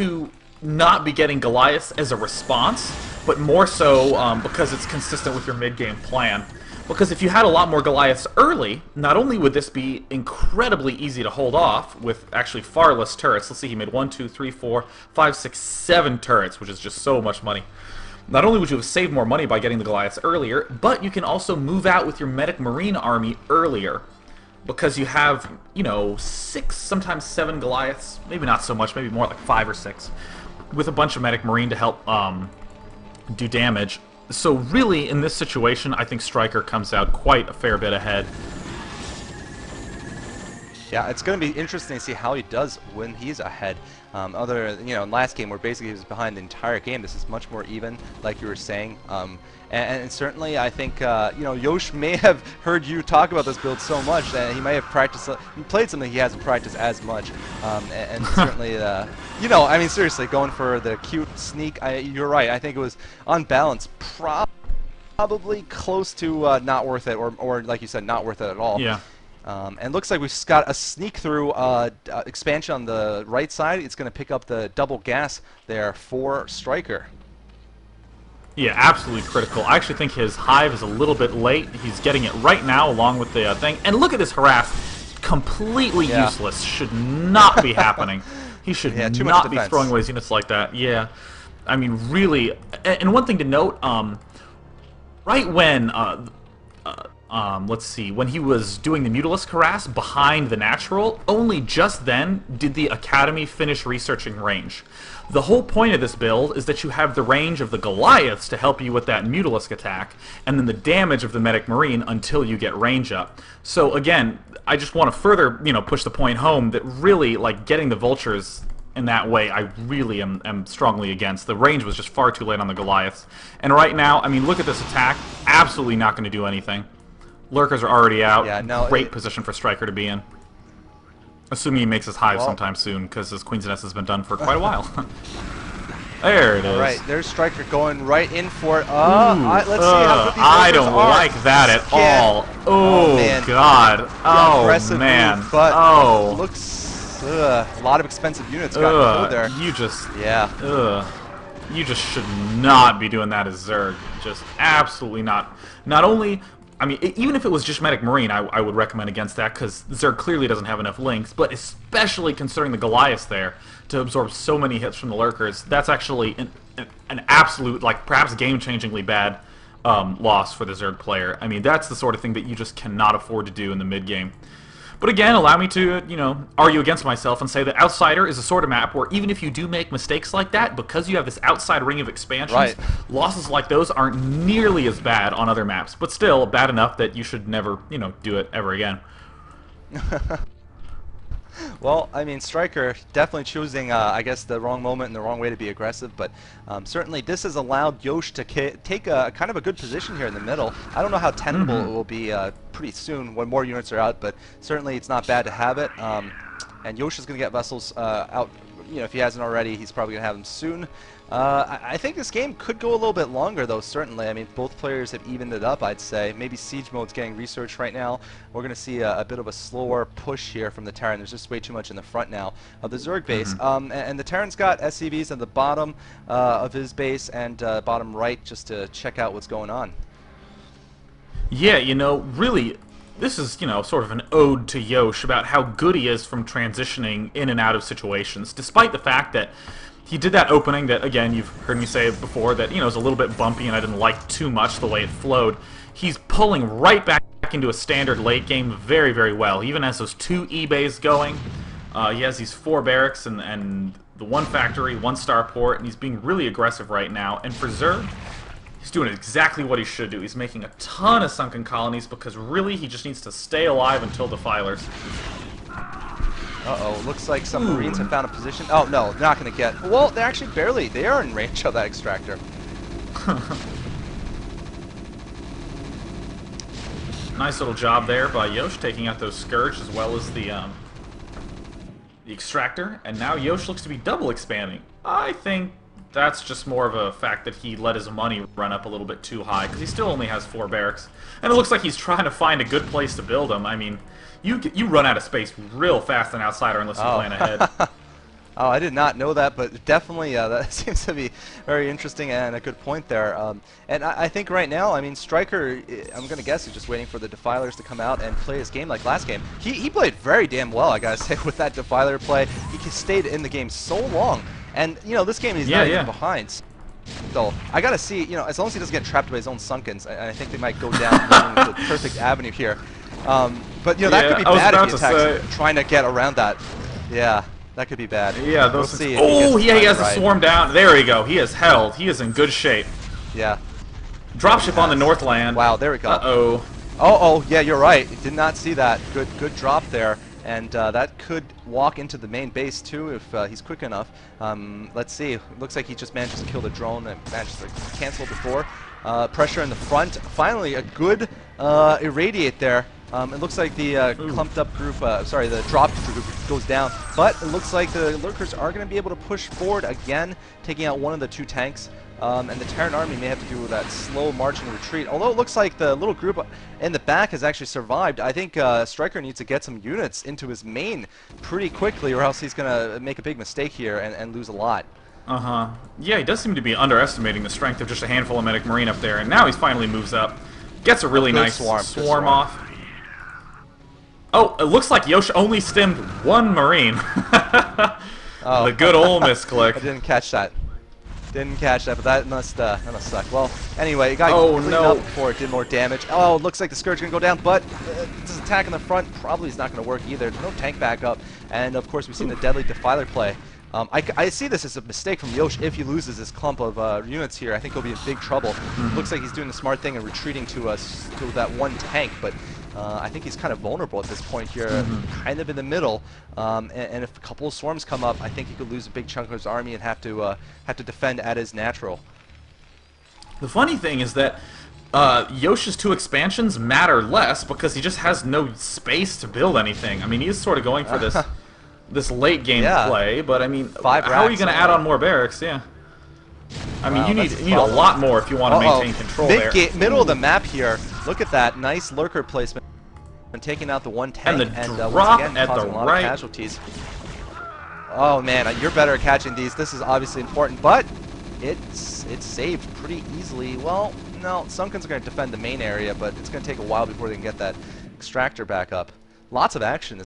to not be getting Goliaths as a response, but more so because it's consistent with your mid-game plan. Because if you had a lot more Goliaths early, not only would this be incredibly easy to hold off with actually far less turrets. Let's see, he made 1, 2, 3, 4, 5, 6, 7 turrets, which is just so much money. Not only would you have saved more money by getting the Goliaths earlier, but you can also move out with your Medic Marine army earlier. Because you have, you know, 6, sometimes 7 Goliaths, maybe not so much, maybe more like 5 or 6, with a bunch of Medic Marine to help do damage. So really, in this situation, I think Stryker comes out quite a fair bit ahead. Yeah, it's going to be interesting to see how he does when he's ahead. In last game where basically he was behind the entire game, this is much more even, like you were saying. And certainly, I think Yosh may have heard you talk about this build so much that he may have practiced, played something he hasn't practiced as much. And certainly, I mean, seriously, going for the cute sneak, you're right. I think it was on balance, probably close to not worth it, or like you said, not worth it at all. Yeah. And looks like we've got a sneak through expansion on the right side. It's going to pick up the double gas there for Stryker. Yeah, absolutely critical. I actually think his hive is a little bit late. He's getting it right now along with the thing. And look at this harass. Completely useless. Should not be happening. He should not be throwing away units like that. Yeah. I mean, really. And one thing to note, right when... let's see, when he was doing the Mutalisk harass behind the natural, only just then did the Academy finish researching range. The whole point of this build is that you have the range of the Goliaths to help you with that Mutalisk attack, and then the damage of the Medic Marine until you get range up. So again, I just want to further, push the point home that really, like, getting the Vultures in that way, I really am strongly against. The range was just far too late on the Goliaths. And right now, I mean, look at this attack. Absolutely not going to do anything. Lurkers are already out. Yeah, no, great position for Stryker to be in. Assuming he makes his hive sometime soon, because his Queen's Nest has been done for quite a while. There it is. Alright, there's Stryker going right in for it. Let's see how good these I don't like that at all. Oh, man. God. Oh, man. Move, but looks a lot of expensive units got there. You just... Yeah. You just should not be doing that as Zerg. Just absolutely not. Not only... I mean, even if it was just Medic Marine, I would recommend against that, because Zerg clearly doesn't have enough links, but especially considering the Goliaths there to absorb so many hits from the Lurkers, that's actually an absolute, like, perhaps game-changingly bad loss for the Zerg player. I mean, that's the sort of thing that you just cannot afford to do in the mid-game. But again, allow me to, argue against myself and say that Outsider is a sort of map where even if you do make mistakes like that, because you have this outside ring of expansions, losses like those aren't nearly as bad on other maps, but still bad enough that you should never, do it ever again. Well, I mean, Stryker definitely choosing, I guess, the wrong moment and the wrong way to be aggressive, but certainly this has allowed Yosh to take a kind of a good position here in the middle. I don't know how tenable it will be pretty soon when more units are out, but certainly it's not bad to have it. And Yosh is going to get vessels out. If he hasn't already, he's probably going to have them soon. I think this game could go a little bit longer, though, certainly. I mean, both players have evened it up, I'd say. Maybe Siege Mode's getting researched right now. We're going to see a bit of a slower push here from the Terran. There's just way too much in the front now of the Zerg base. And the Terran's got SCVs at the bottom of his base and bottom right just to check out what's going on. Yeah, really... This is, sort of an ode to Yosh about how good he is from transitioning in and out of situations, despite the fact that he did that opening that, again, you've heard me say before, that, was a little bit bumpy and I didn't like too much the way it flowed. He's pulling right back into a standard late game very, very well. He even has those 2 E-bays going. He has these 4 barracks and the 1 factory, 1 starport, and he's being really aggressive right now. And for Zerg, he's doing exactly what he should do. He's making a ton of sunken colonies because really he just needs to stay alive until defilers. Uh-oh, looks like some Marines have found a position. Oh, no, they're not going to get... Well, they're actually barely... They are in range of that extractor. Nice little job there by Yosh, taking out those Scourge as well as the extractor. And now Yosh looks to be double expanding. I think that's just more of a fact that he let his money run up a little bit too high, because he still only has 4 barracks. And it looks like he's trying to find a good place to build them. I mean, you run out of space real fast in Outsider unless you plan ahead. Oh, I did not know that, but definitely that seems to be very interesting and a good point there. And I think right now, I mean, Stryker, I'm going to guess, is just waiting for the Defilers to come out and play his game like last game. He played very damn well, I got to say, with that Defiler play. He stayed in the game so long. And, you know, this game he's not even behind. So I got to see, you know, as long as he doesn't get trapped by his own Sunkens, I think they might go down the perfect avenue here. But, you know, that could be bad if he attacks trying to get around that. Yeah. That could be bad. Yeah, those. Oh, yeah, he has to swarm down. There we go. He is held. He is in good shape. Yeah. Dropship on the Northland. Wow, there we go. Uh-oh. Oh, yeah, you're right. Did not see that. Good drop there. And that could walk into the main base, too, if he's quick enough. Let's see. Looks like he just managed to kill the drone and managed to cancel before. Pressure in the front. Finally, a good irradiate there. It looks like the clumped up group, sorry, the dropped group goes down, but it looks like the Lurkers are going to be able to push forward again, taking out one of the two tanks. And the Terran army may have to do that slow march and retreat. Although it looks like the little group in the back has actually survived, I think Stryker needs to get some units into his main pretty quickly, or else he's going to make a big mistake here and lose a lot. Uh-huh. Yeah, he does seem to be underestimating the strength of just a handful of Medic Marine up there, and now he finally moves up. Gets a really nice swarm off. Oh, it looks like Yosh only stemmed one Marine. The good old misclick. I didn't catch that. Didn't catch that, but that must suck. Well, anyway, it got cleaned up before it did more damage. Oh, it looks like the Scourge going to go down, but this attack in the front probably is not going to work either. There's no tank backup, and of course we've seen the deadly Defiler play. I see this as a mistake from Yosh if he loses this clump of units here. I think he'll be in big trouble. Looks like he's doing the smart thing and retreating to that one tank, but I think he's kind of vulnerable at this point here, kind of in the middle. And if a couple of swarms come up, I think he could lose a big chunk of his army and have to defend at his natural. The funny thing is that Yosh's two expansions matter less because he just has no space to build anything. I mean, he's sort of going for this late game play, but I mean, how are you going to add on more barracks? Yeah. I mean, you need a lot more if you want to maintain control there. Middle of the map here. Look at that nice lurker placement and taking out the one tank and once again causing a lot of casualties. Oh man, you're better at catching these. This is obviously important, but it's saved pretty easily. Well, no, Sunken's going to defend the main area, but it's going to take a while before they can get that extractor back up. Lots of action.